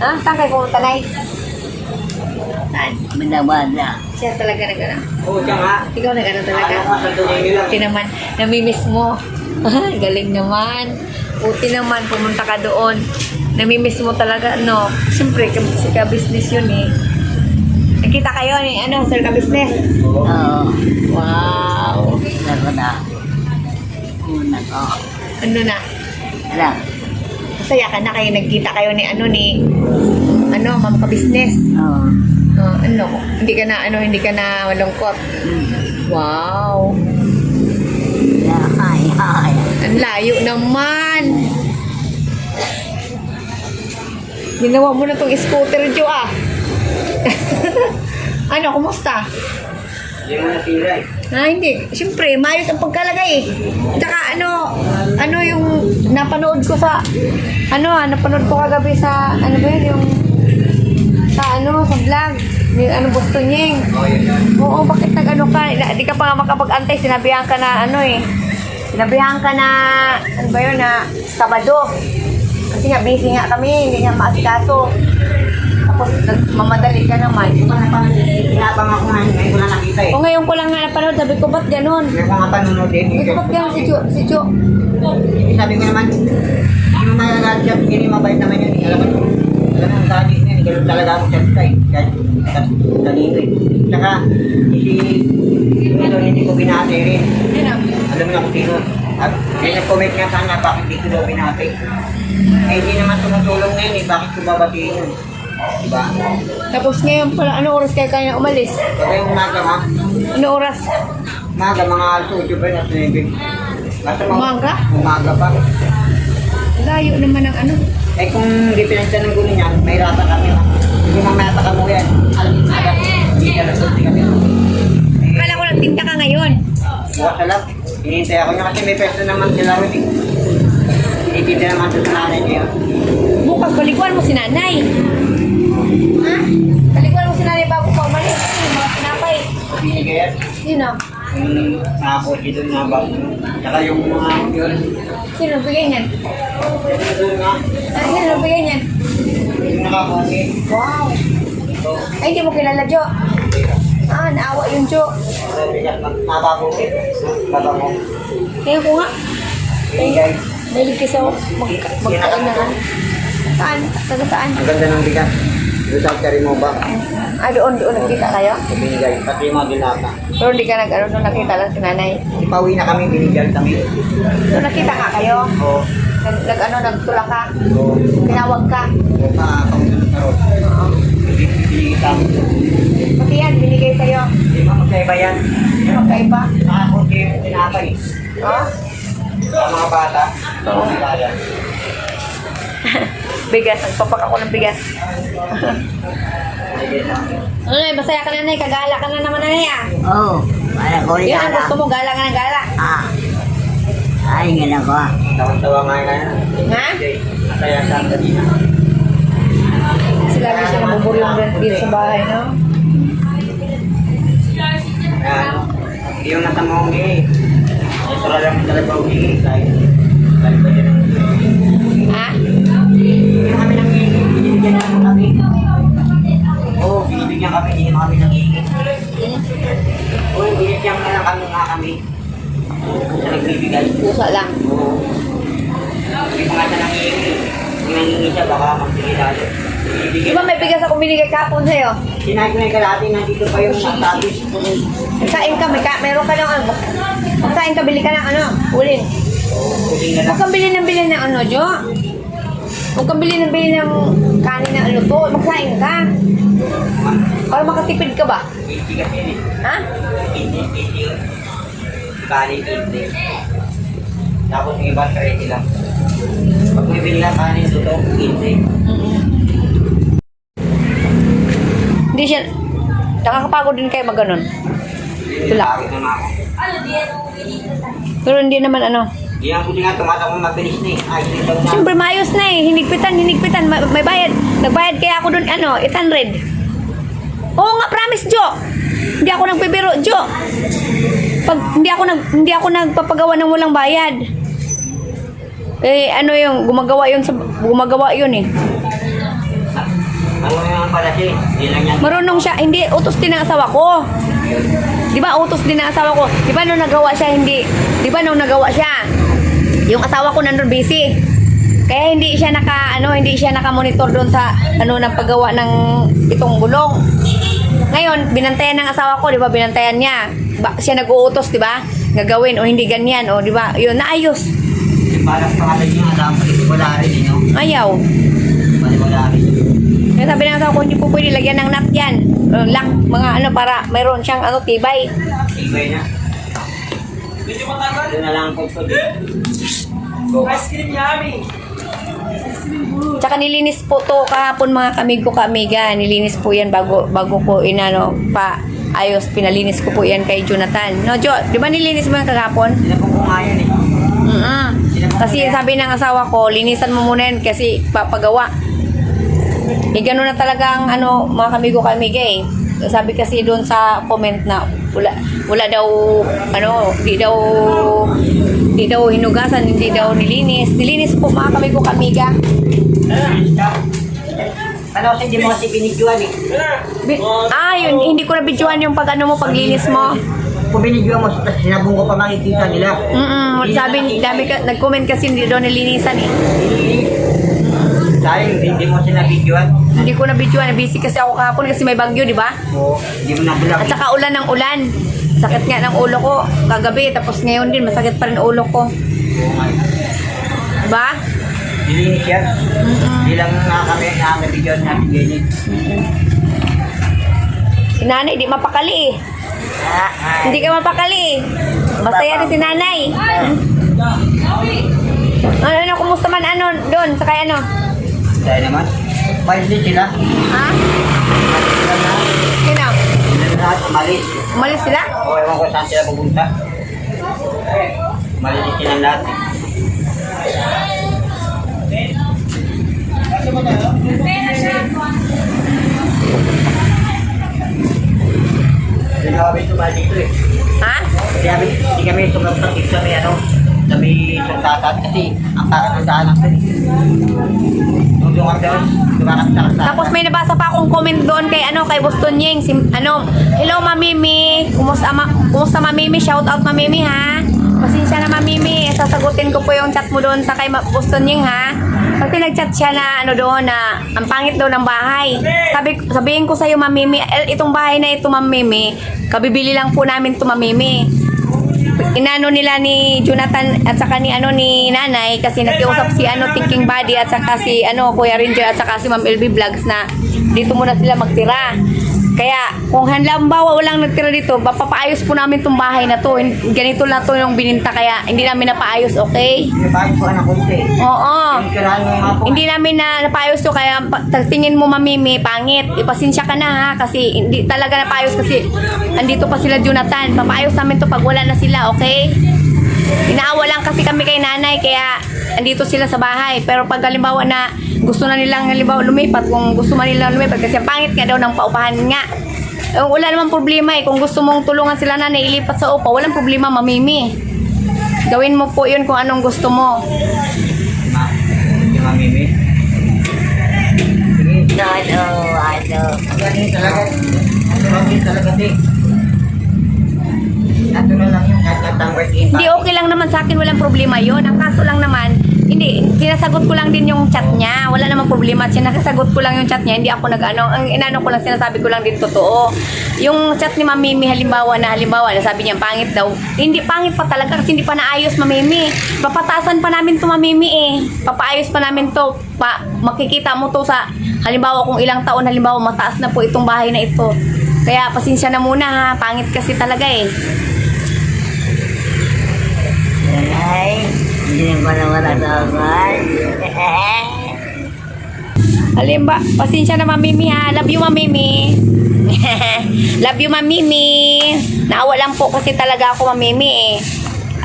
Ha? Saan kayo pumunta, Nay? Saan? Manawala. Siya talaga nag-ano. Oo, siya nga. Ikaw nag-ano talaga. Ano ka sa tunay nila? Buti naman, namimiss mo. Galing naman. Buti naman, pumunta ka doon. Namimiss mo talaga, no? Siyempre, kasi ka-business yun eh. Nakita kayo ni ano, sir ka-business? Oo. Wow. Nako na. Una ko. Ano na? Ala. Masaya ka na kayo, nagkita kayo ni ano, ano, ma'am ka-business. Oo. Ano, hindi ka na malungkot. Wow. Ay, ay. Ang layo naman. Ginawa mo na tong scooter, Jo, ah. Ano, kumusta? Hindi mo natira eh. Hindi. Siyempre, maayos ang pagkalagay eh. Tsaka ano yung napanood ko sa, napanood ko kagabi sa, ano ba yun, yung, sa vlog. Yung gusto niya. Oo, yun yun. Oo, bakit nag-ano ka? Di ka pa nga makapag-antay. Sinabihan ka na Sinabihan ka na, ano ba yun, na Sabado. Kasi nga, busy nga kami. Hindi nga maasikaso. Tapos, mamadali ka naman. Pinabang ako nga, ngayon ko lang nakita eh. O ngayon ko lang nga napanood. Sabi ko, ba't ganun? Ngayon ko nga panunod eh. Sabi ko, ba't ganun si Jo? Sabi ko naman, hindi mo malalahat siya, hindi mabait naman yun. Alam mo ang dati niya, ganun talaga ako siya eh. Kahit talino eh. Tsaka, hindi ko binati rin. Yun ah. Alam mo na kung sino. At may nag-comment nga sana, bakit dito daw binati? Eh, hindi naman tumutulong na yun eh, bakit ko babatiin yun? Diba? Tapos ngayon pala, ano oras kayo kaya umalis? Kaya yung umaga ha, Ano oras? umaga mga alas 8 ba at 9. Basta Umaga? Umaga pa. Layo naman ang ano. Eh kung hindi pinagsan ng gulo niya, may rata kami ha. Hindi mamaya ka mo yan. Alam mo agad, hindi ka nasulti kami. Akala ko nagtinda ka ngayon. Bukas na lang. Hinihintay ako niya kasi may peso naman sila rin eh. Hinihintay naman sa nanay niya. Bukas, baliguan mo si nanay. Ha? Baliguan mo si nanay bago pa umalis. Mga pinapay. Binigay yan. Sino? Yung nakakosi doon na ba? Saka yung mga yun. Sino bigay niyan? Doon nga. Sino bigay niyan? Yung nakakosi. Wow. Ito. Ay, hindi mo kilala, Jo. Naawa yung Jo. Nababuti. Babago. Kaya ko nga. Binigay. Mahilig kasi ako magkain na ano. Saan? Taga saan? Ang ganda ng bigas. Doon sa mo ba? Doon nagkita kayo? Binigay. Pati yung mga dilata. Pero hindi ka nung nakita lang si nanay. Ipawi na kami, binigyan kami. Nung nakita ka kayo? Oo. Nagtula ka? Oo. Tinawag ka? Oo. Kaunti ng tarot. Oo. Binigay kami. Pati yan, binigay sa'yo. Hindi mo magkaiba yan. Ano kaiba? Nakakunti yung tinapay. Oh? Sa mga bata. Oo. Bata. Bigas, nagpapak ako ng bigas. Ano na, masaya ka na na, kagala ka na naman na ah. Oo. Wala ko Yan ang yala. gusto mo, gala ka ng gala. Ah. Ay, nga na ko. Tawang-tawa nga yan. Ha? Kaya sa kanina. Kasi lagi siya nabuburyong dito sa bahay, no? Ayan. Hindi yung nasa mga umihi. Ito lang talaga umihi. Kahit ba yan ang Ha? Hindi kami nangihingi. Binibigyan naman kami. Oo, binibigyan kami. Hindi naman kami nangihingi. Oo, binibigyan na lang kami nga kami. Sa nagbibigay. Pusa lang. Oo. Hindi pa nga siya nangihingi. Kung nangihingi siya, baka magbigay lalo. Di Binibigyan. ba may bigas ako binigay kahapon sa'yo? Sinabi ko na yung kalahati, nandito pa yung matabis. Magsain ka, meron ka ng ano. Magsain ka, bili ka ng ano, ulin. Kuling na lang. Huwag kang bili ng ano, Jo. Huwag kang bili ng kanin na ano to. Magsain ka. Para makatipid ka ba? Hindi kasi yun eh. Ha? Hindi yun. Kanin, hindi. Tapos yung iba, 30 lang. Pag may bili ng kanin, luto, hindi. Hindi siya, nakakapagod din kayo mag ganon. Wala. Tawag na ako. Pero hindi naman ano. Hindi ang buti nga, tumatakong mabilis na eh. Ay, hindi daw na. Siyempre maayos na eh. Hinigpitan. May bayad. Nagbayad kaya ako dun, 800. Oo nga, promise, Jo. Hindi ako nagpibiro, Jo. Pag hindi ako nagpapagawa ng walang bayad. Yung gumagawa yun eh. Ano naman pala siya, hindi lang yan. Marunong siya, hindi, utos din ng asawa ko. Di ba, utos din ng asawa ko. Di ba, nung nagawa siya, hindi. Di ba, nung nagawa siya, yung asawa ko nandun busy. Kaya hindi siya hindi siya naka-monitor doon sa, ng paggawa ng itong gulong. Ngayon, binantayan ng asawa ko, di ba, binantayan niya. Siya nag-uutos, di ba, gagawin, o hindi ganyan, o di ba, yun, naayos. Yung parang pangalan niya, alam ko, wala rin, no? Ayaw. Wala rin. Kaya sabi ng asawa ko, hindi po pwede lagyan ng nut yan. Lock, mga para mayroon siyang tibay. Ibay na. Doon na lang po po dito. Ice cream yummy! Tsaka nilinis po to kahapon mga kamig ko kamiga. Nilinis po yan bago ko ayos. Pinalinis ko po yan kay Jonathan. No, Jo, di ba nilinis mo yan kahapon? Sila po kung ngayon eh. Kasi sabi ng asawa ko, linisan mo muna yan kasi papagawa. Gano'n na talagang mga kamigo kamiga eh. Sabi kasi doon sa comment na wala daw di daw hinugasan, hindi daw nilinis. Nilinis po mga kamigo kamiga. Ano kasi hindi mo kasi binidyoan eh. Yun, hindi ko na videoan yung paglinis mo. Kung binidyoan mo, sinabong ko pa makikita nila. Sabi, nag-comment kasi hindi daw nilinisan eh. Dahil hindi mo sinabidyoan. Hindi ko na videoan, busy kasi ako kahapon kasi may bagyo, di ba? Oo, hindi mo nabilang. At saka ulan ng ulan. Sakit nga ng ulo ko kagabi, tapos ngayon din masakit pa rin ulo ko. Diba? Dilinis yan. Hindi lang nakakabidyoan natin ganyan. Si nanay, di mapakali eh. Hindi ka mapakali eh. Masaya rin si nanay. Kumusta man doon, sa kaya Dahil naman, palis din sila. Ha? Sila na. Sino? Sila na lahat, umalis. Umalis sila? O, ewan ko saan sila pupunta. Umalis din silang lahat. Hindi na kami sumali dito eh. Ha? Hindi kami sumali dito sa may sultatan kasi ang parang ng daanan ko eh. Doon kami doon, dumakas sa kalsada. Tapos may nabasa pa akong comment doon kay Boston Ying. Hello Mamimi. Kumusta Mamimi? Shout out Mamimi ha. Pasensya na Mamimi. Sasagutin ko po yung chat mo doon sa kay Boston Ying ha. Kasi nag-chat siya na doon na ang pangit daw ng bahay. Sabihin ko sa iyo Mamimi, itong bahay na ito Mamimi, kabibili lang po namin ito Mamimi. Inano nila ni Jonathan at saka ni nanay kasi nakiusap si Thinking Body at saka si Kuya Ranger at saka si Ma'am LB Vlogs na dito muna sila magtira. Kaya kung halimbawa walang nagtira dito, papaayos po namin tong bahay na to. Ganito lang to yung bininta kaya hindi namin napaayos, okay? May bahay po anak ko ito eh. Oo. Kirahan mo nga po. Hindi namin napaayos to kaya tingin mo Mamimi, pangit. Ipasensya ka na ha kasi hindi talaga napaayos kasi andito pa sila Jonathan. Papaayos namin to pag wala na sila, okay? Inaawa lang kasi kami kay nanay kaya andito sila sa bahay. Pero pag halimbawa na gusto na nilang lumipat, kung gusto man nilang lumipat kasi pangit nga daw ng paupahan nga. Wala namang problema eh. Kung gusto mong tulungan sila na ilipat sa upa, walang problema Mamimi. Gawin mo po yun kung anong gusto mo. Yung Mamimi. Sige. Galing talaga. Galing talaga din. Nato na lang yung katang work in. Hindi, okay lang naman sa akin, walang problema yun. Ang kaso lang naman, hindi, sinasagot ko lang din yung chat niya. Wala namang problema. Sinasagot ko lang yung chat niya. Hindi ako ang inano ko lang, sinasabi ko lang din totoo. Yung chat ni Mamimi, halimbawa na sabi niya, pangit daw. Hindi, pangit pa talaga kasi hindi pa naayos, Mamimi. Papatasan pa namin to Mamimi eh. Papaayos pa namin to. Makikita mo to sa, halimbawa kung ilang taon, halimbawa mataas na po itong bahay na ito. Kaya pasensya na muna ha. Pangit kasi talaga eh. Ay, hindi ko na maranasan. Halimbawa, pasensya na Mamimi ha. Love you Mamimi. Love you Mamimi. Naawa lang po kasi talaga ako Mamimi eh.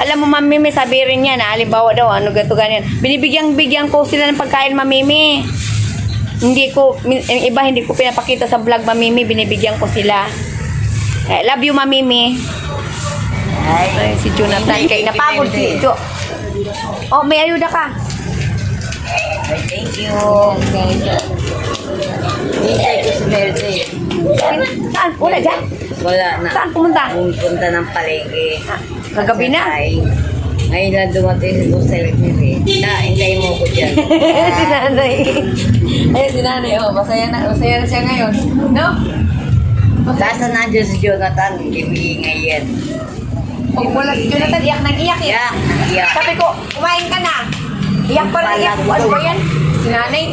Alam mo Mamimi, sabi rin niya na halimbawa daw gato ganyan. Bigyan ko sila ng pagkain Mamimi. Yung iba hindi ko pinapakita sa vlog Mamimi, binibigyan ko sila. Love you Mamimi. Ay, si Jonathan kay napagod si Jo. Oh, may ayuda ka. Thank you. Okay. Hintay ko si Melde. Saan? Wala dyan? Wala na. Saan pumunta? Pumunta ng palengke. Kagabi na. Ay, ngayon lang dumating si Kusel eh. Hintay mo ko dyan. Si nanay. Ayun, si nanay. Oh, masaya na siya ngayon. No? Sasa nandiyan si Jonathan, hindi maingay yan. Pag wala si Jonathan, iyak nang iyak eh. Iyak, iyak. Sabi ko, kumain ka na. Iyak pa rin iyak. Ano ba yan? Si nanay.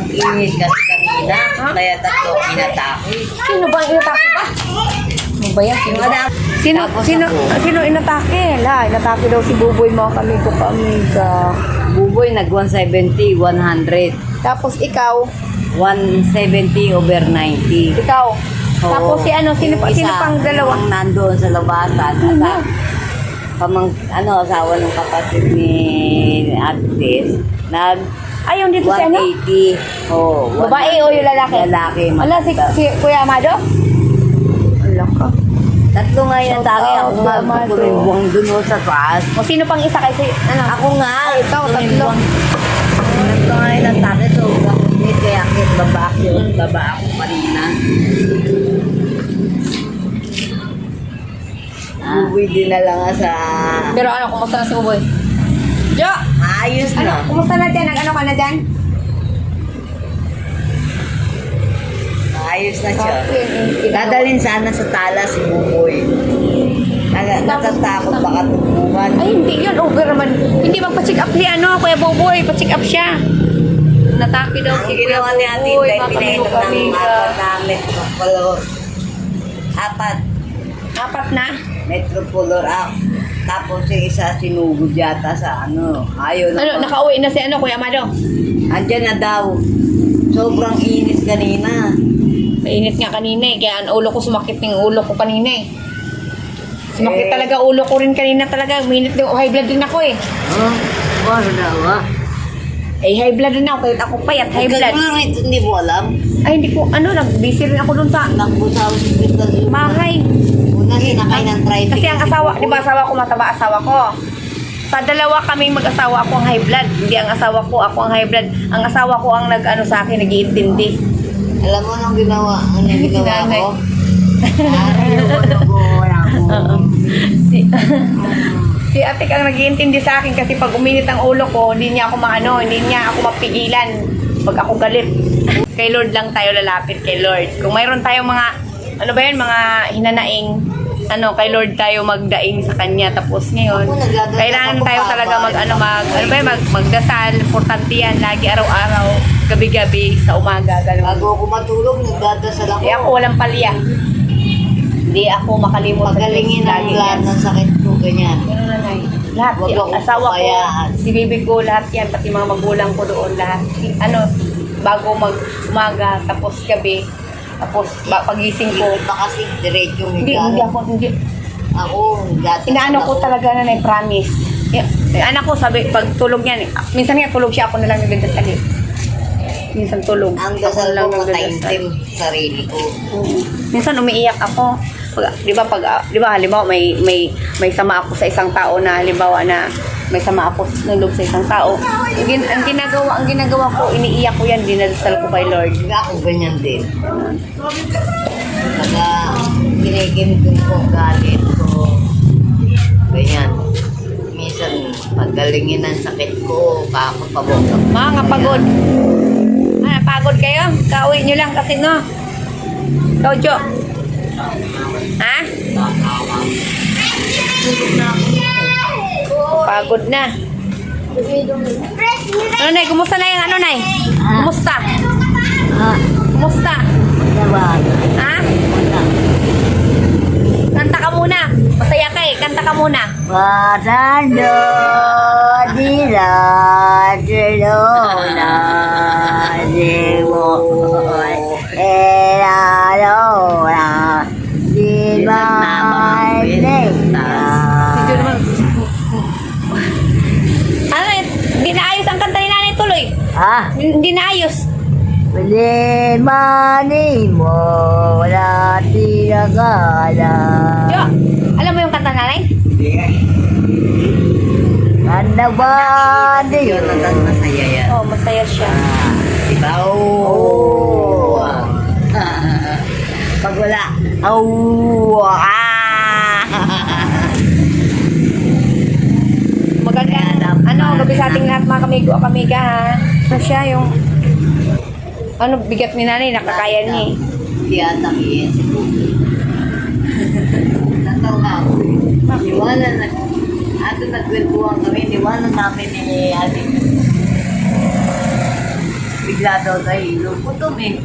Inis kasi kanina, kaya tatlo inatake. Sino ba ang inatake ba? Ano ba yan? Yung anak, Sino inatake? Inatake daw si Buboy mo kami ko amiga. Buboy nag 170, 100. Tapos ikaw, 170 over 90. ikaw. Oo. Tapos si ano, sino Yung isa, pang dalawa? yung nandoon sa labasan. Sino? Asawa ng kapatid ni Agnes, nag Ayun dito si ano? 180. Oh, Babae o yung lalaki? Lalaki. Wala si Kuya Amado? Wala ka. Tatlo nga yung atake. Ako nga, Amado. buwang dun sa taas. O sino pang isa kasi, ano? Ako nga. Ikaw, tatlo. Tatlo nga yung atake. So, bakit kaya akit baba ako kanina. Buboy din na lang nga sa... Pero ano, kumusta na si Buboy? Jo! Ayos Ano, na. kumusta na dyan? Nag-ano ka na dyan? Ayos na siya. Dadalhin sana sa tala si Buboy. Natatakot baka tubuhan. Ay, hindi yun. Over naman. Hindi magpa-check up ni ano, Kuya Buboy. Pa-check up siya. Natake daw Ang si Kuya ginawa ni Ate Buboy. Inday, pinainom ng apat na Metropolor. Apat na? Metropolor up. Tapos yung isa sinugod yata sa ano. Ayaw na. Ano, nakauwi na si ano, Kuya Amado? Andyan na daw. Sobrang inis kanina. Mainit nga kanina eh. Kaya ang ulo ko sumakit ng ulo ko kanina eh. Sumakit Eh. talaga ulo ko rin kanina talaga. Minit din. High blood din ako eh. Oh, ano daw ah? Eh, high blood din ako. Kahit ako payat, high blood. Ito hindi mo alam. Ay, hindi ko, ano, nag-busy rin ako dun sa Nakbo sa hospital. bahay. Una sinakay ng tricycle. Kasi ang asawa, di ba asawa ko, mataba asawa ko. Sa dalawa kaming mag-asawa, ako ang high blood. Hindi ang asawa ko, ako ang high blood. Ang asawa ko ang nag-ano sa akin, nag-iintindi. Alam mo nung ginawa, ano yung Si ginawa nanay. ko? Wala ko. Si Atik ang nag-iintindi sa akin kasi pag uminit ang ulo ko, hindi niya ako maano, hindi niya ako mapigilan pag ako galit. Kay Lord lang tayo lalapit, kay Lord. Kung mayroon tayong mga, ano ba yun, mga hinanaing, ano, kay Lord tayo magdaing sa Kanya. Tapos ngayon, Ako, nagdadasal kailangan ako, tayo Papa. talaga ano ba yun, magdasal, importante yan, lagi araw-araw, gabi-gabi, sa umaga, ganun. Bago ako matulog, nagdadasal ako. Eh ako walang palya. Hindi ako makalimot. Pagalingin ang Lagi lahat yan. ng sakit ko, ganyan. Ganun na nay. Lahat, Wag yung akong asawa ko, pabayaan. si bibi ko, lahat yan, pati mga magulang ko doon, lahat. Ano, bago umaga, tapos gabi, tapos pagising ko. Hindi pa kasi diretsong Hindi ako. Ako, dati. Inaano ko talaga na nay, promise. Yung anak ko, sabi, pag tulog yan, minsan nga tulog siya, ako na lang nagdadasal eh. Minsan tulog. Ang Ako dasal na lang ko, nagdadasal. mataimtim sa sarili ko. Minsan umiiyak ako. Pag, 'di ba halimbawa may sama ako sa isang tao na halimbawa na may sama ako ng loob sa isang tao. Ang ginagawa ko, iniiyak ko yan, dinadasal ko kay Lord. Hindi ako ganyan din. Pagka kinikimkim ko galit ko, ganyan. Minsan, paggalingin ang sakit ko, kakapabog ako. Mga pagod. Ah, pagod kayo? Kauwi nyo lang kasi no. Tojo. Ha? Pagod na. Ano nay, kumusta na yung ano nay? Kumusta? Kumusta? Diba? Ha? Kanta ka muna. Masaya ka eh. Kanta ka muna. Pasando di la na di mo era na di ba Medyo naman. Ano eh? Hindi naayos ang kanta ni nanay tuloy. Hindi naayos. Pwede mani mo wala tinagala. Yo, alam mo yung kanta nanay? Kanda ba di yun? Masaya yan. Oh, masaya siya. Diba? Oo. Pag wala. Oh, ah! Maganda. Ano, gabi sa ating lahat mga kamigo, kamiga ha. Ano siya yung... Ano, bigat ni nanay, nakakaya niya eh. Hindi ata kiin. Nataw nga ako eh. Niwanan na. Ato nagkwentuhan kami, niwanan namin ni Ate. Bigla daw tayo hilo. Putom eh.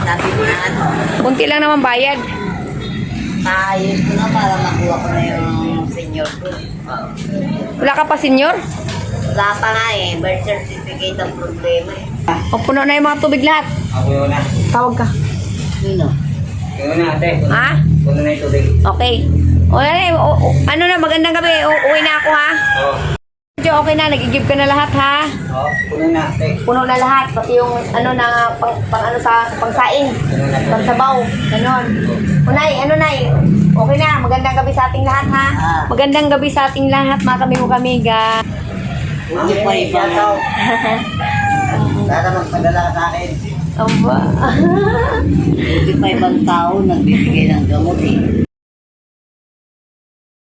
Sabi niya ano. Kunti lang naman bayad. Maayos ko na para makuha ko na yung senior ko. Wala ka pa, senyor? Wala pa nga eh. Birth certificate ang problema eh. O, puno na yung mga tubig lahat. Ako yun na. Tawag ka. Sino? Yun na ate. Ha? Puno na yung tubig. Okay. O, ano na, magandang gabi. Uwi na ako ha. Oo. Medyo okay na, nag-give ka na lahat ha. Oo, puno na ate. Puno na lahat, pati yung ano na pang ano sa pangsaing, Puno na. pangsabaw, ganon. Unay, ano nay? Okay na, magandang gabi sa ating lahat ha. Ah. Magandang gabi sa ating lahat, mga kamigo-kamiga. Hindi pa ibang. Sana magpadala ka sa akin. Aba. Hindi pa ibang tao nagbibigay ng gamot eh.